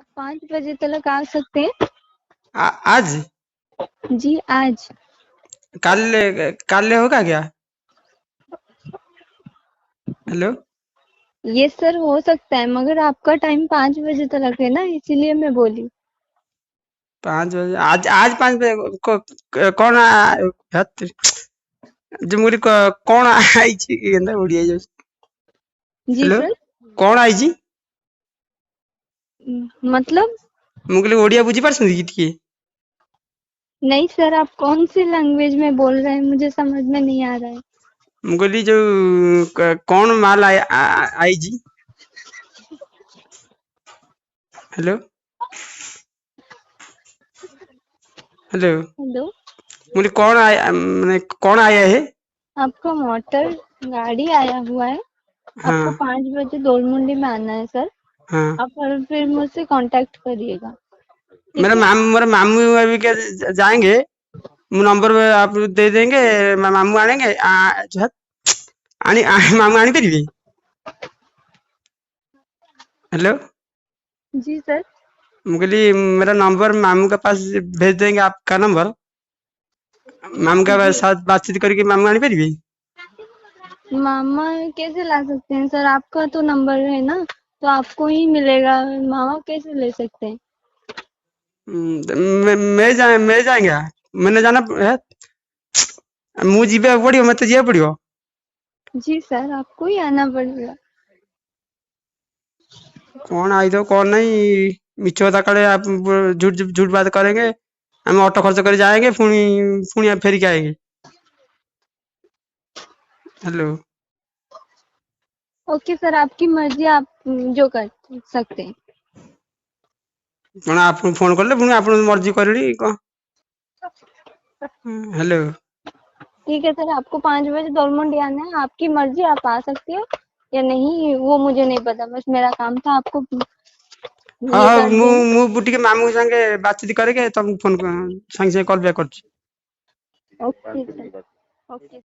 आप 5 बजे तक आ सकते हैं। आज जी आज। कल कल होगा क्या? हेलो। ये सर हो सकता है मगर आपका टाइम 5 बजे तक है ना, इसीलिए मैं बोली। 5 बजे आज आज 5 बजे कौन हत जो मुझे कौन आई ओडिया जो जी हेलो सर। कौन आई मतलब। मुझे ओडिया बुझी पारछंती कि टिके नहीं सर, आप कौन सी लैंग्वेज में बोल रहे हैं मुझे समझ में नहीं आ रहा है। मुझे जो कौन माल आई जी हेलो हेलो हेलो। मुझे कौन आया मैंने कौन आया है? आपका मोटर गाड़ी आया हुआ है। आपको हाँ 5 बजे दोलमुंडी में आना है सर। हाँ आप फिर मुझसे कांटेक्ट करिएगा। ठीक मेरा है। मेरे मामू अभी क्या जाएंगे। नंबर आप दे देंगे। मामू आनेंगे जो है, मामू आनी पारिबे? हेलो। जी सर। मुझे मेरा नंबर मामू के पास भेज देंगे आपका नंबर। मामू के जी। साथ बातचीत करके मामू आनी पारिबे? मामा कैसे ला सकते हैं सर, आपका तो नंबर है ना, तो आपको ही मिलेगा। मामा कैसे ले सकते हैं। मैं जाएंगे मैंने जाना है। ମୁଁ ଯିବାକୁ ପଡିବ ମତେ ଯିବାକୁ ପଡିବ। जी सर, आपको ही आना पड़ेगा। कौन आई दो कौन नहीं मिछ कथा काले आप झूठ झूठ बात करेंगे। हम ऑटो खर्च कर जाएंगे पुणी फेरी के आएंगे। हेलो। ओके सर, आपकी मर्जी, आप जो कर सकते हैं। कौन आप फोन कले पुणी आप मर्जी करी कौन? हेलो। ठीक है सर, आपको 5 बजे दोलमुंडी आना है, आपकी मर्जी, आप आ सकती हो या नहीं वो मुझे नहीं पता, बस मेरा काम था आपको हाँ ये हाँ कर देना। ମୁଁ ଟିକେ ମାମୁଙ୍କ ସାଙ୍ଗେ ବାତଚିତ କରିके ତମକୁ ଫୋन ସାଙ୍ଗେ ସାଙ୍ଗେ କଲ୍ ବ୍ୟାକ୍ କରୁଛି। Okay sir. ओके।